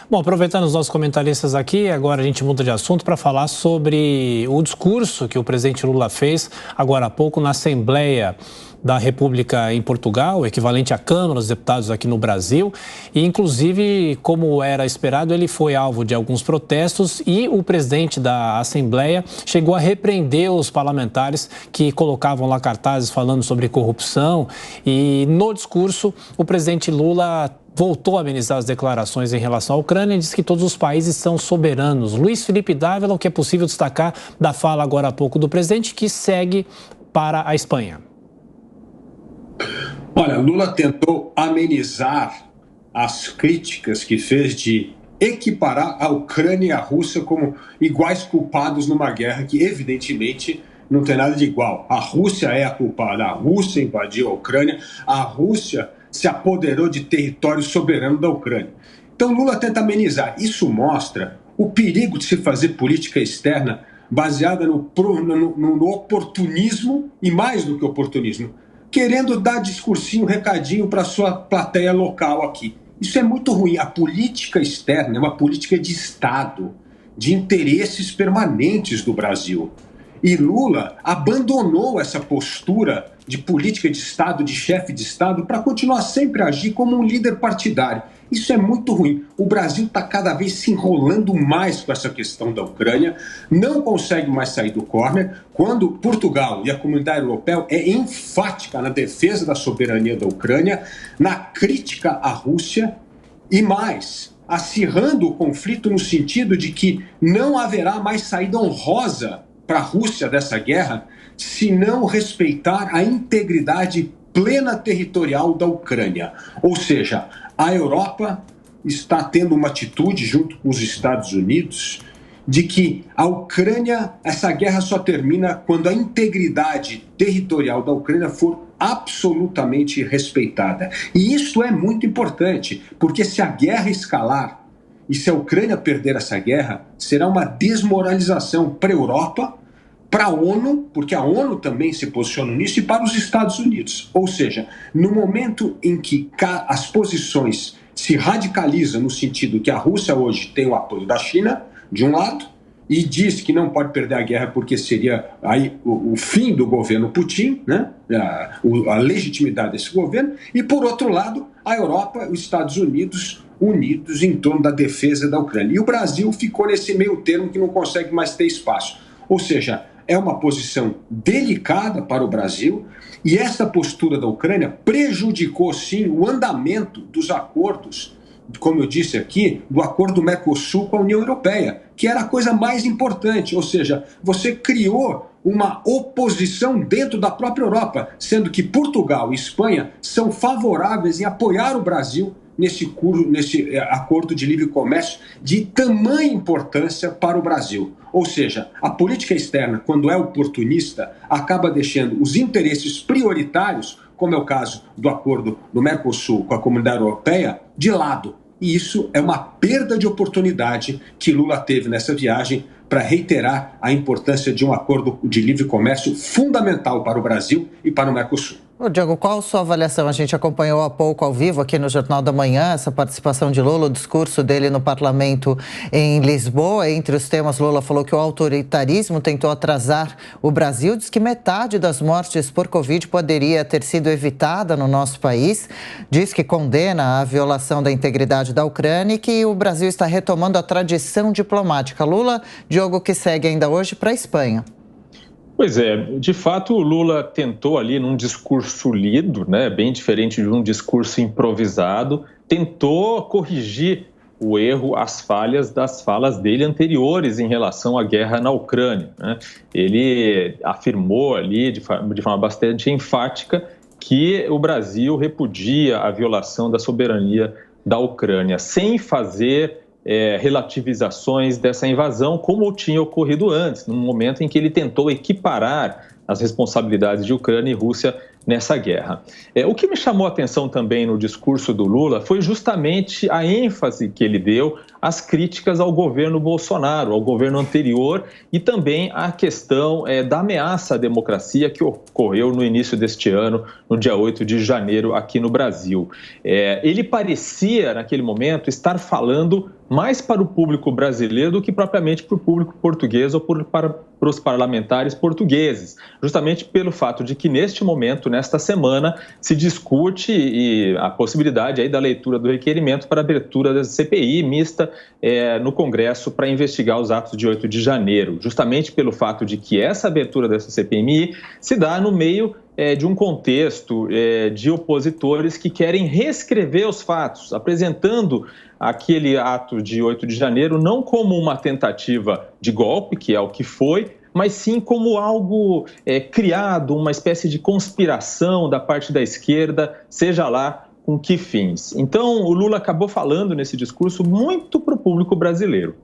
Bom, aproveitando os nossos comentaristas aqui, agora a gente muda de assunto para falar sobre o discurso que o presidente Lula fez agora há pouco na Assembleia da República em Portugal, o equivalente à Câmara dos Deputados aqui no Brasil. E, inclusive, como era esperado, ele foi alvo de alguns protestos e o presidente da Assembleia chegou a repreender os parlamentares que colocavam lá cartazes falando sobre corrupção. E, no discurso, o presidente Lula voltou a amenizar as declarações em relação à Ucrânia e disse que todos os países são soberanos. Luiz Felipe Dávila, o que é possível destacar da fala agora há pouco do presidente, que segue para a Espanha. Olha, Lula tentou amenizar as críticas que fez de equiparar a Ucrânia e a Rússia como iguais culpados numa guerra que, evidentemente, não tem nada de igual. A Rússia é a culpada, a Rússia invadiu a Ucrânia, a Rússia se apoderou de território soberano da Ucrânia. Então Lula tenta amenizar. Isso mostra o perigo de se fazer política externa baseada no oportunismo e mais do que oportunismo, querendo dar discursinho, recadinho para a sua plateia local aqui. Isso é muito ruim. A política externa é uma política de Estado, de interesses permanentes do Brasil. E Lula abandonou essa postura de política de Estado, de chefe de Estado, para continuar sempre a agir como um líder partidário. Isso é muito ruim. O Brasil está cada vez se enrolando mais com essa questão da Ucrânia, não consegue mais sair do corner, quando Portugal e a comunidade europeia é enfática na defesa da soberania da Ucrânia, na crítica à Rússia e mais, acirrando o conflito no sentido de que não haverá mais saída honrosa para a Rússia dessa guerra se não respeitar a integridade plena territorial da Ucrânia. Ou seja, a Europa está tendo uma atitude, junto com os Estados Unidos, de que a Ucrânia, essa guerra só termina quando a integridade territorial da Ucrânia for absolutamente respeitada. E isso é muito importante, porque se a guerra escalar e se a Ucrânia perder essa guerra, será uma desmoralização para a Europa, para a ONU, porque a ONU também se posiciona nisso, e para os Estados Unidos. Ou seja, no momento em que as posições se radicalizam no sentido que a Rússia hoje tem o apoio da China, de um lado, e diz que não pode perder a guerra porque seria aí o fim do governo Putin, né? A legitimidade desse governo, e por outro lado, a Europa e os Estados Unidos unidos em torno da defesa da Ucrânia. E o Brasil ficou nesse meio termo que não consegue mais ter espaço. Ou seja, é uma posição delicada para o Brasil, e essa postura da Ucrânia prejudicou, sim, o andamento dos acordos, como eu disse aqui, do acordo Mercosul com a União Europeia, que era a coisa mais importante. Ou seja, você criou uma oposição dentro da própria Europa, sendo que Portugal e Espanha são favoráveis em apoiar o Brasil nesse acordo de livre comércio de tamanha importância para o Brasil. Ou seja, a política externa, quando é oportunista, acaba deixando os interesses prioritários, como é o caso do acordo do Mercosul com a Comunidade Europeia, de lado. E isso é uma perda de oportunidade que Lula teve nessa viagem para reiterar a importância de um acordo de livre comércio fundamental para o Brasil e para o Mercosul. Ô, Diogo, qual a sua avaliação? A gente acompanhou há pouco ao vivo aqui no Jornal da Manhã essa participação de Lula, o discurso dele no parlamento em Lisboa. Entre os temas, Lula falou que o autoritarismo tentou atrasar o Brasil, diz que metade das mortes por Covid poderia ter sido evitada no nosso país, diz que condena a violação da integridade da Ucrânia e que o Brasil está retomando a tradição diplomática. Lula, Diogo, que segue ainda hoje para a Espanha. Pois é, de fato o Lula tentou ali num discurso lido, né, bem diferente de um discurso improvisado, tentou corrigir o erro, as falhas das falas dele anteriores em relação à guerra na Ucrânia, né? Ele afirmou ali de forma bastante enfática que o Brasil repudia a violação da soberania da Ucrânia, sem fazer relativizações dessa invasão, como tinha ocorrido antes, no momento em que ele tentou equiparar as responsabilidades de Ucrânia e Rússia nessa guerra. O que me chamou a atenção também no discurso do Lula foi justamente a ênfase que ele deu às críticas ao governo Bolsonaro, ao governo anterior, e também à questão da ameaça à democracia que ocorreu no início deste ano, no dia 8 de janeiro, aqui no Brasil. Ele parecia, naquele momento, estar falando mais para o público brasileiro do que propriamente para o público português ou para os parlamentares portugueses, justamente pelo fato de que neste momento, nesta semana, se discute a possibilidade aí da leitura do requerimento para a abertura da CPI mista no Congresso para investigar os atos de 8 de janeiro, justamente pelo fato de que essa abertura dessa CPMI se dá no meio de um contexto de opositores que querem reescrever os fatos, apresentando aquele ato de 8 de janeiro não como uma tentativa de golpe, que é o que foi, mas sim como algo criado, uma espécie de conspiração da parte da esquerda, seja lá com que fins. Então, o Lula acabou falando nesse discurso muito para o público brasileiro.